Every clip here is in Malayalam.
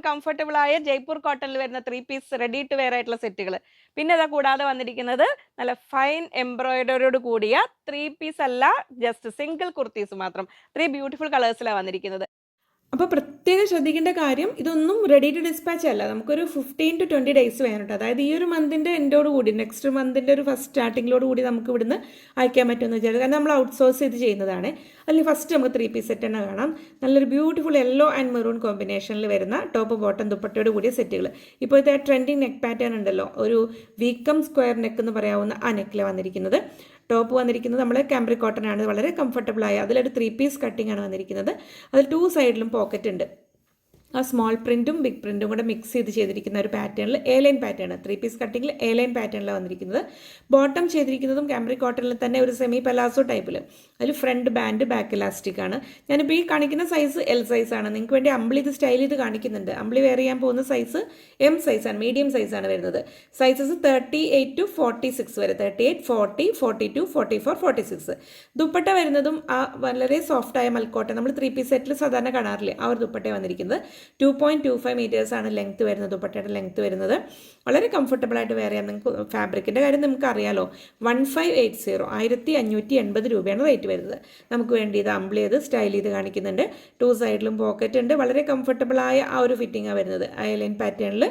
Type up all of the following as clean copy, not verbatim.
കംഫർട്ടബിൾ ആയ ജയ്പൂർ കോട്ടണിൽ വരുന്ന 3 പീസ് റെഡി ടു വെയർ ആയിട്ടുള്ള സെറ്റുകൾ. പിന്നെ അത് കൂടാതെ വന്നിരിക്കുന്നത് നല്ല ഫൈൻ എംബ്രോയിഡറിയോട് കൂടിയ 3 പീസ് അല്ല, ജസ്റ്റ് സിംഗിൾ കുർത്തീസ് മാത്രം. 3 ബ്യൂട്ടിഫുൾ കളേഴ്സിലാണ് വന്നിരിക്കുന്നത്. അപ്പോൾ പ്രത്യേകം ശ്രദ്ധിക്കേണ്ട കാര്യം, ഇതൊന്നും റെഡി ടു ഡിസ്പാച്ച് അല്ല. നമുക്കൊരു 15 to 20 ഡേയ്സ് വേണം കേട്ടോ. അതായത് ഈ ഒരു മന്തിൻ്റെ എൻഡോട് കൂടി, നെക്സ്റ്റ് മന്തിൻ്റെ ഒരു ഫസ്റ്റ് സ്റ്റാർട്ടിങ്ങിലോട് കൂടി നമുക്ക് ഇവിടുന്ന് അയക്കാൻ പറ്റുമെന്ന് വിചാരിച്ചു. കാരണം നമ്മൾ ഔട്ട്സോഴ്സ് ചെയ്ത് ചെയ്യുന്നതാണ്. അല്ലെങ്കിൽ ഫസ്റ്റ് നമുക്ക് 3 പീസ് സെറ്റ് തന്നെ കാണാം. നല്ലൊരു ബ്യൂട്ടിഫുൾ യെല്ലോ ആൻഡ് മെറൂൺ കോമ്പിനേഷനിൽ വരുന്ന ടോപ്പ് ബോട്ടം ദുപ്പട്ടയോട് കൂടിയ സെറ്റുകൾ. ഇപ്പോഴത്തെ ട്രെൻഡിങ് നെക്ക് പാറ്റേൺ ഉണ്ടല്ലോ, ഒരു വീക്കം സ്ക്വയർ നെക്ക് എന്ന് പറയാവുന്ന ആ നെക്കിലാണ് വന്നിരിക്കുന്നത്. ടോപ്പ് വന്നിരിക്കുന്നത് നമ്മൾ കാംബ്രിക് കോട്ടൺ ആണ്, വളരെ കംഫർട്ടബിൾ ആയ. അതിലൊരു 3 പീസ് കട്ടിംഗ് ആണ് വന്നിരിക്കുന്നത്. അതിൽ 2 സൈഡിലും പോക്കറ്റ് ഉണ്ട്. ആ സ്മോൾ പ്രിൻറ്റും ബിഗ് പ്രിൻറ്റും കൂടെ മിക്സ് ചെയ്തിരിക്കുന്ന ഒരു പാറ്റേണിൽ എ ലൈൻ പാറ്റേൺ, 3 പീസ് കട്ടിങ്ങിൽ എ ലൈൻ പാറ്റേണിലാണ് വന്നിരിക്കുന്നത്. ബോട്ടം ചെയ്തിരിക്കുന്നതും കാംബ്രിക് കോട്ടണിൽ തന്നെ ഒരു സെമി പലാസോ ടൈപ്പിൽ. അതിൽ ഫ്രണ്ട് ബാൻഡ് ബാക്ക് ഇലാസ്റ്റിക് ആണ്. ഞാനിപ്പോൾ ഈ കാണിക്കുന്ന സൈസ് എൽ സൈസാണ്. നിങ്ങൾക്ക് വേണ്ടി അമ്പിളി ഇത് സ്റ്റൈൽ ചെയ്ത് കാണിക്കുന്നുണ്ട്. അമ്പിളി വെയർ ചെയ്യാൻ പോകുന്ന സൈസ് എം സൈസാണ്, മീഡിയം സൈസാണ് വരുന്നത്. സൈസസ് 38 to 46 വരെ, 38, 40, 42, 44, 46. ദുപ്പട്ട വരുന്നതും ആ വളരെ സോഫ്റ്റായ മൽക്കോട്ടൺ, നമ്മൾ 3 പീസ് സെറ്റിൽ സാധാരണ കാണാറില്ലേ, ആ ഒരു ദുപ്പട്ട വന്നിരിക്കുന്നത്. 2.25 മീറ്റേഴ്സാണ് ലെങ്ത്ത് വരുന്നത്, ദുപ്പട്ടയുടെ ലെങ്ത്ത് വരുന്നത്. വളരെ കംഫർട്ടബിൾ ആയിട്ട് വെയർ ചെയ്യാം. നിങ്ങൾക്ക് ഫാബ്രിക്കിൻ്റെ കാര്യം നമുക്ക് അറിയാലോ. 1580, 1580 രൂപയാണ് റേറ്റ് വരുന്നത്. നമുക്ക് വേണ്ടി ഇത് അമ്പിൾ ചെയ്ത് സ്റ്റൈൽ ചെയ്ത് കാണിക്കുന്നുണ്ട്. 2 സൈഡിലും പോക്കറ്റ് ഉണ്ട്. വളരെ കംഫർട്ടബിളായ ആ ഒരു ഫിറ്റിംഗാണ് വരുന്നത്. ഐലൈൻ പാറ്റേണിൽ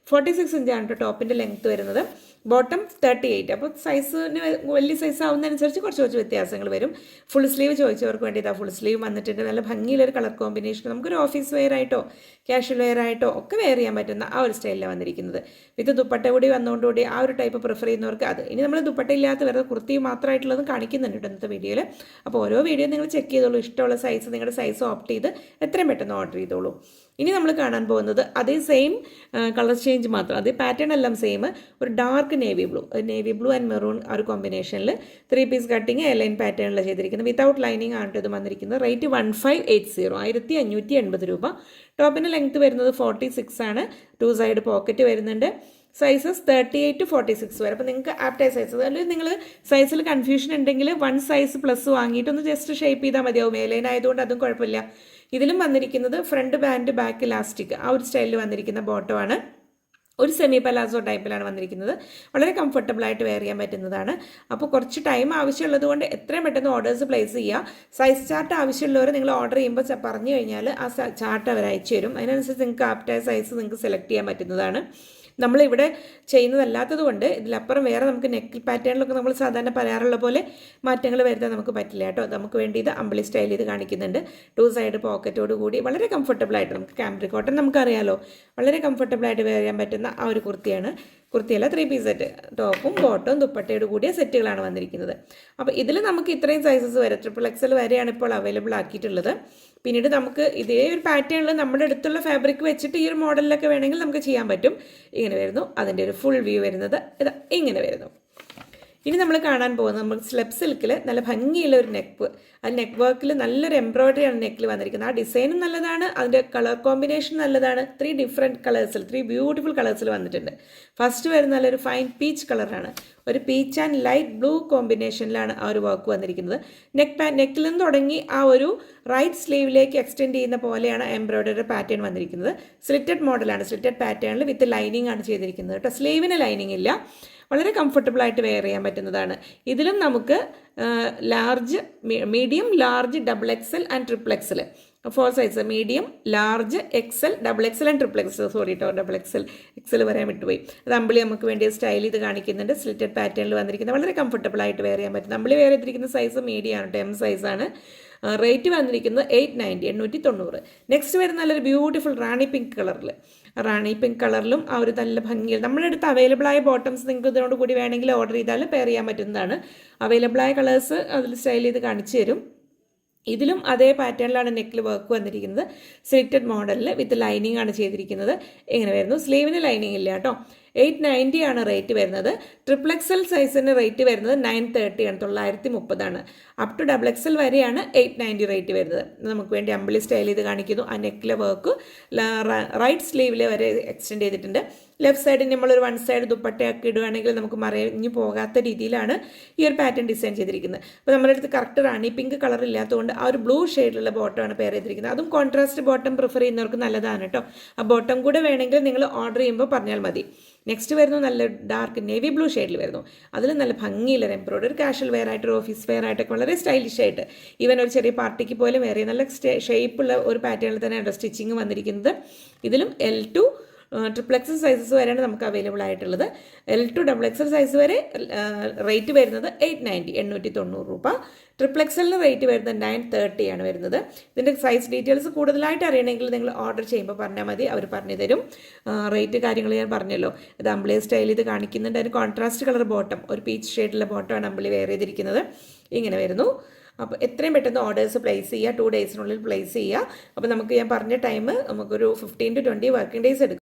46 ഇഞ്ചാണ് ടോപ്പിൻ്റെ ലെങ്ത്ത് വരുന്നത്. ബോട്ടം 38. അപ്പോൾ സൈസിന് വലിയ സൈസ് ആവുന്നതനുസരിച്ച് കുറച്ച് വ്യത്യാസങ്ങൾ വരും. ഫുൾ സ്ലീവ് ചോദിച്ചവർക്ക് വേണ്ടി ഇതാ ഫുൾ സ്ലീവ് വന്നിട്ടുണ്ട്. നല്ല ഭംഗിയിലൊരു കളർ കോമ്പിനേഷൻ. നമുക്കൊരു ഓഫീസ് വെയർ ആയിട്ടോ ക്യാഷ്വൽ വെയർ ആയിട്ടോ ഒക്കെ വെയർ ചെയ്യാൻ പറ്റുന്ന ആ ഒരു സ്റ്റൈലിലാണ് വന്നിരിക്കുന്നത്. വിത്ത് ദുപ്പട്ട കൂടി വന്നുകൊണ്ടുകൂടി ആ ഒരു ടൈപ്പ് പ്രിഫർ ചെയ്യുന്നവർക്ക് അത്. ഇനി നമ്മൾ ദുപ്പട്ട ഇല്ലാത്ത വെറുതെ കുർത്തി മാത്രമായിട്ടുള്ളത് കാണിക്കുന്നുണ്ട് ഇന്നത്തെ വീഡിയോയിൽ. അപ്പോൾ ഓരോ വീഡിയോ നിങ്ങൾ ചെക്ക് ചെയ്തോളൂ. ഇഷ്ടമുള്ള സൈസ്, നിങ്ങളുടെ സൈസ് ഓപ്റ്റ് ചെയ്ത് എത്രയും പെട്ടെന്ന് ഓർഡർ ചെയ്തോളൂ. ഇനി നമ്മൾ കാണാൻ പോകുന്നത് അതേ സെയിം കളർ ചേഞ്ച് മാത്രം, അതേ പാറ്റേൺ എല്ലാം സെയിം. ഒരു dark navy blue and maroon ആ ഒരു കോമ്പിനേഷനിൽ 3 പീസ് കട്ടിങ് എലൈൻ പാറ്റേണിൽ ചെയ്തിരിക്കുന്നത്. വിത്തൗട്ട് ലൈനിങ് ആണ് ഇത് വന്നിരിക്കുന്നത്. റേറ്റ് 1580, 1580 രൂപ. ടോപ്പിൻ്റെ ലെങ്ത്ത് വരുന്നത് 46 ആണ്. 2 സൈഡ് പോക്കറ്റ് വരുന്നുണ്ട്. സൈസസ് 38 to 46 വരെ. അപ്പോൾ നിങ്ങൾക്ക് ആപ്റ്റായ സൈസസ്, അല്ലെങ്കിൽ നിങ്ങൾ സൈസിൽ കൺഫ്യൂഷൻ ഉണ്ടെങ്കിൽ 1 സൈസ് പ്ലസ് വാങ്ങിയിട്ടൊന്ന് ജസ്റ്റ് ഷേപ്പ് ചെയ്താൽ മതിയാവും. എലൈൻ ആയതുകൊണ്ട് അതും കുഴപ്പമില്ല. ഇതിലും വന്നിരിക്കുന്നത് ഫ്രണ്ട് ബാൻഡ് ബാക്ക് ഇലാസ്റ്റിക് ആ ഒരു സ്റ്റൈലിൽ വന്നിരിക്കുന്ന ബോട്ടമാണ്. ഒരു സെമി പലാസോ ടൈപ്പിലാണ് വന്നിരിക്കുന്നത്. വളരെ കംഫർട്ടബിളായിട്ട് വെയർ ചെയ്യാൻ പറ്റുന്നതാണ്. അപ്പോൾ കുറച്ച് ടൈം ആവശ്യമുള്ളത് കൊണ്ട് എത്രയും പെട്ടെന്ന് ഓർഡേഴ്സ് പ്ലേസ് ചെയ്യുക. സൈസ് ചാർട്ട് ആവശ്യമുള്ളവർ നിങ്ങൾ ഓർഡർ ചെയ്യുമ്പോൾ പറഞ്ഞു കഴിഞ്ഞാൽ ആ ചാർട്ട് അവർ അയച്ചു തരും. അതിനനുസരിച്ച് നിങ്ങൾക്ക് ആപ്റ്റായ സൈസ് നിങ്ങൾക്ക് സെലക്ട് ചെയ്യാൻ പറ്റുന്നതാണ്. നമ്മളിവിടെ ചെയ്യുന്നതല്ലാത്തത് കൊണ്ട് ഇതിലപ്പുറം വേറെ നമുക്ക് നെക്ക് പാറ്റേണിലൊക്കെ നമ്മൾ സാധാരണ പറയാറുള്ള പോലെ മാറ്റങ്ങൾ വരുത്താൻ നമുക്ക് പറ്റില്ല കേട്ടോ. നമുക്ക് വേണ്ടി ഇത് അമ്പിളി സ്റ്റൈൽ ചെയ്ത് കാണിക്കുന്നുണ്ട്. 2 സൈഡ് പോക്കറ്റോട് കൂടി വളരെ കംഫർട്ടബിളായിട്ട്, നമുക്ക് കാംബ്രിക് കോട്ടൺ നമുക്കറിയാലോ, വളരെ കംഫർട്ടബിളായിട്ട് വെയർ ചെയ്യാൻ പറ്റുന്ന ആ ഒരു കുർത്തിയല്ല 3 പീസ് സെറ്റ്. ടോപ്പും ബോട്ടവും ദുപ്പട്ടയോട് കൂടിയ സെറ്റുകളാണ് വന്നിരിക്കുന്നത്. അപ്പോൾ ഇതിൽ നമുക്ക് ഇത്രയും സൈസസ് വരെ, XXL വരെയാണ് ഇപ്പോൾ അവൈലബിൾ ആക്കിയിട്ടുള്ളത്. പിന്നീട് നമുക്ക് ഇതേ ഒരു പാറ്റേണിൽ നമ്മുടെ അടുത്തുള്ള ഫാബ്രിക് വെച്ചിട്ട് ഈ ഒരു മോഡലിലൊക്കെ വേണമെങ്കിൽ നമുക്ക് ചെയ്യാൻ പറ്റും. ഇങ്ങനെ വരുന്നു. അതിൻ്റെ ഒരു ഫുൾ വ്യൂ വരുന്നത് ഇതാ ഇങ്ങനെ വരുന്നു. ഇനി നമ്മൾ കാണാൻ പോകുന്നത് നമ്മൾ സ്ലെബ് സിൽക്കിൽ നല്ല ഭംഗിയുള്ള ഒരു നെക്ക്, ആ നെക്ക് വർക്കിൽ നല്ലൊരു എംബ്രോയിഡറിയാണ് നെക്കിൽ വന്നിരിക്കുന്നത്. ആ ഡിസൈനും നല്ലതാണ്, അതിൻ്റെ കളർ കോമ്പിനേഷൻ നല്ലതാണ്. 3 ഡിഫറെൻറ്റ് കളേഴ്സിൽ, 3 ബ്യൂട്ടിഫുൾ കളേഴ്സിൽ വന്നിട്ടുണ്ട്. ഫസ്റ്റ് വരുന്ന നല്ലൊരു ഫൈൻ പീച്ച് കളറാണ്. ഒരു പീച്ച് ആൻഡ് ലൈറ്റ് ബ്ലൂ കോമ്പിനേഷനിലാണ് ആ ഒരു വർക്ക് വന്നിരിക്കുന്നത്. നെക്കിൽ നിന്ന് തുടങ്ങി ആ ഒരു റൈറ്റ് സ്ലീവിലേക്ക് എക്സ്റ്റെൻഡ് ചെയ്യുന്ന പോലെയാണ് എംബ്രോയിഡറി പാറ്റേൺ വന്നിരിക്കുന്നത്. സ്ലിറ്റഡ് മോഡലാണ്, സ്ലിറ്റഡ് പാറ്റേണിൽ വിത്ത് ലൈനിങ് ആണ് ചെയ്തിരിക്കുന്നത് കേട്ടോ. സ്ലീവിന് ലൈനിങ് ഇല്ല. വളരെ കംഫർട്ടബിളായിട്ട് വെയർ ചെയ്യാൻ പറ്റുന്നതാണ്. ഇതിലും നമുക്ക് large, medium, large, XXL and XXL 4 size, medium, large, XL, XXL and XXL. Sorry കേട്ടോ, XL വരാൻ വിട്ടുപോയി. അത് അമ്പിളി നമുക്ക് വേണ്ടി സ്റ്റൈൽ ചെയ്ത് കാണിക്കുന്നുണ്ട്. സ്ലിറ്റഡ് പാറ്റേണിൽ വന്നിരിക്കുന്നത് വളരെ കംഫർട്ടബിളായിട്ട് വെയർ ചെയ്യാൻ പറ്റും. അമ്പിളി വെയർ ചെയ്തിരിക്കുന്ന സൈസ് മീഡിയം ആണ്, M സൈസാണ്. റേറ്റ് വന്നിരിക്കുന്നത് 890, 890. നെക്സ്റ്റ് വരുന്ന നല്ലൊരു ബ്യൂട്ടിഫുൾ റാണി പിങ്ക് കളറിലും ആ ഒരു നല്ല ഭംഗിയിൽ നമ്മുടെ അടുത്ത് അവൈലബിൾ ആയ ബോട്ടംസ് നിങ്ങൾക്ക് ഇതിനോട് കൂടി വേണമെങ്കിൽ ഓർഡർ ചെയ്താൽ പെയർ ചെയ്യാൻ പറ്റുന്നതാണ്. അവൈലബിൾ ആയ കളേഴ്സ് അതിൽ സ്റ്റൈൽ ചെയ്ത് കാണിച്ചു തരും. ഇതിലും അതേ പാറ്റേണിലാണ് നെക്കിൽ വർക്ക് വന്നിരിക്കുന്നത്. സ്ലിറ്റഡ് മോഡലിൽ വിത്ത് ലൈനിങ് ആണ് ചെയ്തിരിക്കുന്നത്. ഇങ്ങനെ വരുന്നു. സ്ലീവിന് ലൈനിങ് ഇല്ല കേട്ടോ. 890 ആണ് റേറ്റ് വരുന്നത്. ട്രിപ്പിൾ എക്സൽ സൈസിന് റേറ്റ് വരുന്നത് 930 ആണ്, 930 അപ് ടു ഡബിൾ എക്സൽ വരെയാണ് 890 റേറ്റ് വരുന്നത്. നമുക്ക് വേണ്ടി അമ്പിളി സ്റ്റൈൽ ചെയ്ത് കാണിക്കുന്നു. ആ നെക്കിലെ വർക്ക് റൈറ്റ് സ്ലീവിൽ വരെ എക്സ്റ്റെൻഡ് ചെയ്തിട്ടുണ്ട്. ലെഫ്റ്റ് സൈഡിൽ നമ്മളൊരു വൺ സൈഡ് ദുപ്പട്ടയൊക്കെ ഇടുകയാണെങ്കിൽ നമുക്ക് മറഞ്ഞു പോകാത്ത രീതിയിലാണ് ഈ ഒരു പാറ്റേൺ ഡിസൈൻ ചെയ്തിരിക്കുന്നത്. അപ്പോൾ നമ്മുടെ അടുത്ത് കറക്റ്റ് റാണി പിങ്ക് കളർ ഇല്ലാത്തതുകൊണ്ട് ആ ഒരു ബ്ലൂ ഷെയ്ഡിലുള്ള ബോട്ടമാണ് പെയർ ചെയ്തിരിക്കുന്നത്. അതും കോൺട്രാസ്റ്റ് ബോട്ടം പ്രിഫർ ചെയ്യുന്നവർക്ക് നല്ലതാണ് കേട്ടോ. ആ ബോട്ടം കൂടെ വേണമെങ്കിൽ നിങ്ങൾ ഓർഡർ ചെയ്യുമ്പോൾ പറഞ്ഞാൽ മതി. നെക്സ്റ്റ് വരുന്നു നല്ല ഡാർക്ക് നേവി ബ്ലൂ ഷെയ്ഡിൽ വരുന്നു. അതിൽ നല്ല ഭംഗിയില്ല എംബ്രോയിഡറി, ഒരു കാഷ്വൽ വെയർ ആയിട്ട്, ഒരു ഓഫീസ് വെയർ ആയിട്ടൊക്കെ വളരെ സ്റ്റൈലിഷ് ആയിട്ട്, ഈവൻ ഒരു ചെറിയ പാർട്ടിക്ക് പോലും വേറെ നല്ല ഷേപ്പുള്ള ഒരു പാറ്റേണിൽ തന്നെയാണ് സ്റ്റിച്ചിങ് വന്നിരിക്കുന്നത്. ഇതിലും L2 ട്രിപ്പിൾ എക്സൽ സൈസസ് വരെയാണ് നമുക്ക് അവൈലബിൾ ആയിട്ടുള്ളത്. L2 ഡബിൾ എക്സൽ സൈസ് വരെ റേറ്റ് വരുന്നത് 890, 890 രൂപ. ട്രിപ്പിൾ എക്സലിന് റേറ്റ് വരുന്നത് 930 ആണ് വരുന്നത്. ഇതിൻ്റെ സൈസ് ഡീറ്റെയിൽസ് കൂടുതലായിട്ട് അറിയണമെങ്കിൽ നിങ്ങൾ ഓർഡർ ചെയ്യുമ്പോൾ പറഞ്ഞാൽ മതി, അവർ പറഞ്ഞു തരും. റേറ്റ് കാര്യങ്ങൾ ഞാൻ പറഞ്ഞല്ലോ. ഇത് അമ്പിളി സ്റ്റൈൽ ഇത് കാണിക്കുന്നുണ്ട്. അതിന് കോൺട്രാസ്റ്റ് കളർ ബോട്ടം, ഒരു പീച്ച് ഷെയ്ഡുള്ള ബോട്ടമാണ് അമ്പിളി വെയർ ചെയ്തിരിക്കുന്നത്. ഇങ്ങനെ വരുന്നു. അപ്പോൾ എത്രയും പെട്ടെന്ന് ഓർഡേഴ്സ് പ്ലേസ് ചെയ്യുക, 2 ഡേയ്സിനുള്ളിൽ പ്ലേസ് ചെയ്യുക. അപ്പോൾ നമുക്ക് ഞാൻ പറഞ്ഞ ടൈം നമുക്കൊരു 15 to 20 വർക്കിംഗ് ഡേയ്സ് എടുക്കും.